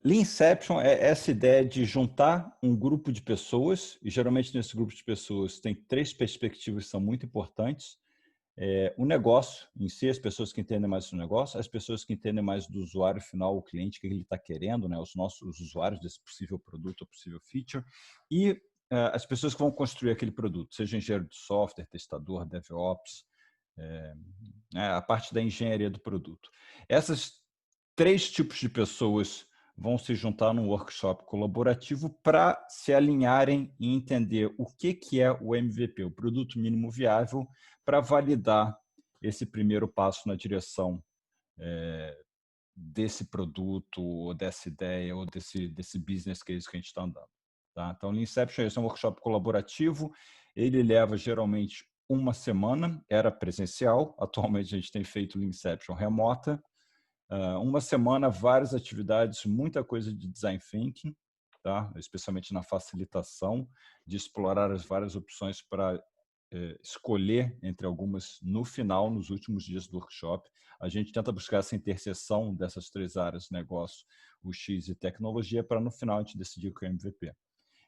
Lean Inception é essa ideia de juntar um grupo de pessoas, e geralmente nesse grupo de pessoas tem três perspectivas que são muito importantes. O negócio em si, as pessoas que entendem mais do negócio, as pessoas que entendem mais do usuário final, o cliente, o que ele está querendo, né? Os usuários desse possível produto ou possível feature, e as pessoas que vão construir aquele produto, seja engenheiro de software, testador, DevOps, a parte da engenharia do produto. Essas três tipos de pessoas vão se juntar num workshop colaborativo para se alinharem e entender o que é o MVP, o produto mínimo viável, para validar esse primeiro passo na direção desse produto, ou dessa ideia, ou desse business case que a gente está andando. Tá? Então, o Lean Inception é um workshop colaborativo, ele leva geralmente uma semana, era presencial, atualmente a gente tem feito Lean Inception remota, uma semana, várias atividades, muita coisa de design thinking, tá? Especialmente na facilitação, de explorar as várias opções para escolher entre algumas no final, nos últimos dias do workshop. A gente tenta buscar essa interseção dessas três áreas, negócio, o X e tecnologia, para no final a gente decidir o que é MVP.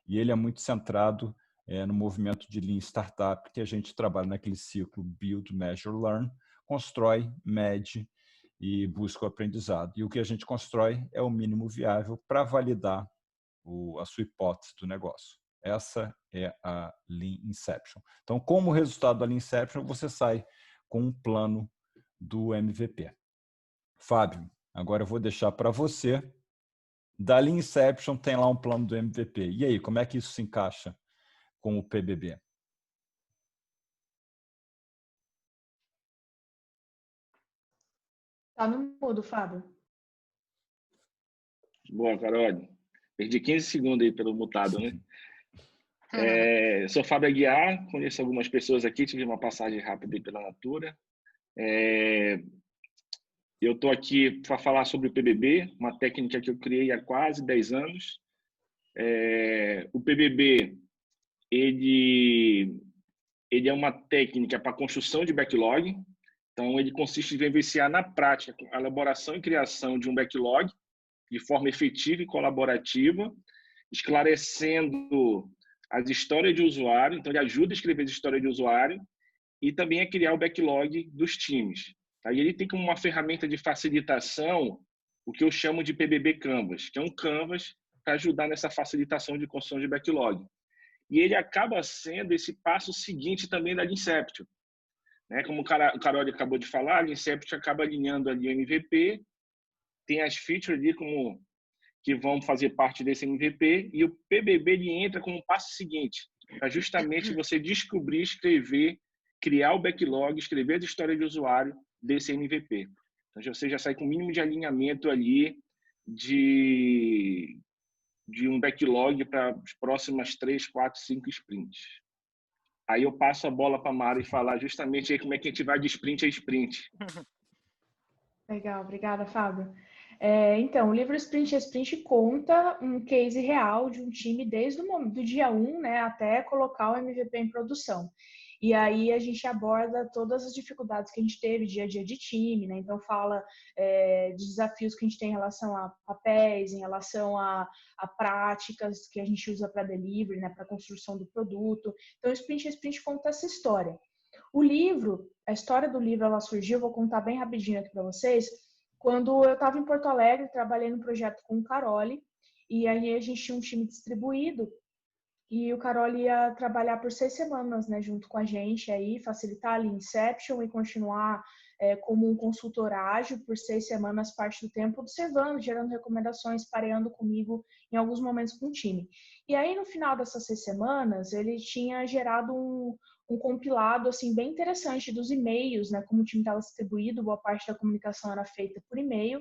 E ele é muito centrado no movimento de Lean Startup, que a gente trabalha naquele ciclo Build, Measure, Learn, constrói, mede e busca o aprendizado. E o que a gente constrói é o mínimo viável para validar a sua hipótese do negócio. Essa é a Lean Inception. Então, como resultado da Lean Inception, você sai com um plano do MVP. Fábio, agora eu vou deixar para você. Da Lean Inception tem lá um plano do MVP. E aí, como é que isso se encaixa com o PBB? Tá no mudo, Fábio. Boa, Carol. Perdi 15 segundos aí pelo mutado, né? Sou Fábio Aguiar, conheço algumas pessoas aqui, tive uma passagem rápida aí pela Natura. Eu estou aqui para falar sobre o PBB, uma técnica que eu criei há quase 10 anos. O PBB, ele é uma técnica para construção de backlog. Então, ele consiste em vivenciar na prática a elaboração e criação de um backlog de forma efetiva e colaborativa, esclarecendo as histórias de usuário. Então, ele ajuda a escrever as histórias de usuário e também a criar o backlog dos times. Aí ele tem como uma ferramenta de facilitação o que eu chamo de PBB Canvas, que é um canvas para ajudar nessa facilitação de construção de backlog. E ele acaba sendo esse passo seguinte também da Lean Inception. Né? Como o Carol acabou de falar, a Lean Inception acaba alinhando ali o MVP, tem as features ali que vão fazer parte desse MVP, e o PBB ele entra como passo seguinte, para justamente você descobrir, escrever, criar o backlog, escrever as histórias de usuário desse MVP. Então, você já sai com o mínimo de alinhamento ali de um backlog para as próximas 3, 4, 5 sprints. Aí eu passo a bola para a Mara e falar justamente aí como é que a gente vai de sprint a sprint. Legal, obrigada, Fábio. Então, o livro Sprint a Sprint conta um case real de um time desde do dia 1, né, até colocar o MVP em produção. E aí a gente aborda todas as dificuldades que a gente teve dia a dia de time, né? Então fala de desafios que a gente tem em relação a papéis, em relação a práticas que a gente usa para delivery, né, para construção do produto. Então, o Sprint a Sprint conta essa história. O livro, a história do livro, ela surgiu, vou contar bem rapidinho aqui para vocês, quando eu estava em Porto Alegre, trabalhei no projeto com o Caroli, e aí a gente tinha um time distribuído, e o Caroli ia trabalhar por 6 semanas, né, junto com a gente, aí facilitar a Lean Inception e continuar como um consultor ágil por 6 semanas, parte do tempo, observando, gerando recomendações, pareando comigo em alguns momentos com o time. E aí, no final dessas 6 semanas, ele tinha gerado um compilado assim bem interessante dos e-mails, né, como o time estava distribuído, boa parte da comunicação era feita por e-mail,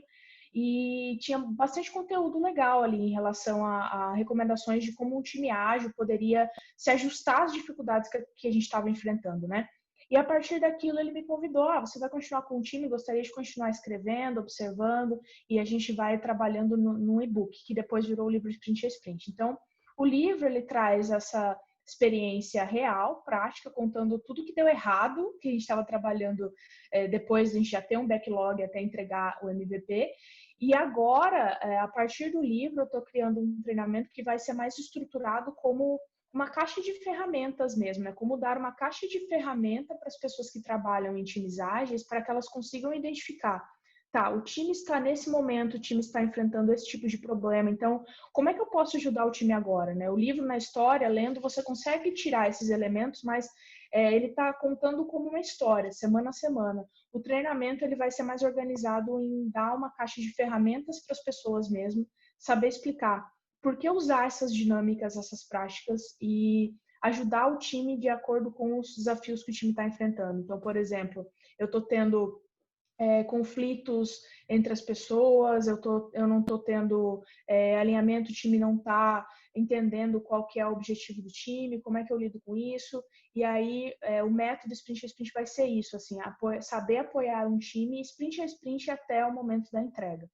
e tinha bastante conteúdo legal ali em relação a recomendações de como um time ágil poderia se ajustar às dificuldades que a gente estava enfrentando, né? E a partir daquilo ele me convidou, você vai continuar com o time, gostaria de continuar escrevendo, observando, e a gente vai trabalhando no e-book, que depois virou o livro Sprint a Sprint. Então, o livro ele traz essa experiência real, prática, contando tudo que deu errado, que a gente estava trabalhando depois de a gente já ter um backlog até entregar o MVP, E agora, a partir do livro, eu estou criando um treinamento que vai ser mais estruturado como uma caixa de ferramentas mesmo, né? Como dar uma caixa de ferramenta para as pessoas que trabalham em times ágeis, para que elas consigam identificar, tá, o time está nesse momento, o time está enfrentando esse tipo de problema, então como é que eu posso ajudar o time agora, né? O livro, na história, lendo, você consegue tirar esses elementos, mas ele está contando como uma história, semana a semana. O treinamento ele vai ser mais organizado em dar uma caixa de ferramentas para as pessoas mesmo, saber explicar por que usar essas dinâmicas, essas práticas e ajudar o time de acordo com os desafios que o time está enfrentando. Então, por exemplo, eu estou tendo conflitos entre as pessoas, eu não estou tendo alinhamento, o time não está entendendo qual que é o objetivo do time, como é que eu lido com isso, e aí o método sprint a sprint vai ser isso, assim, saber apoiar um time sprint a sprint até o momento da entrega.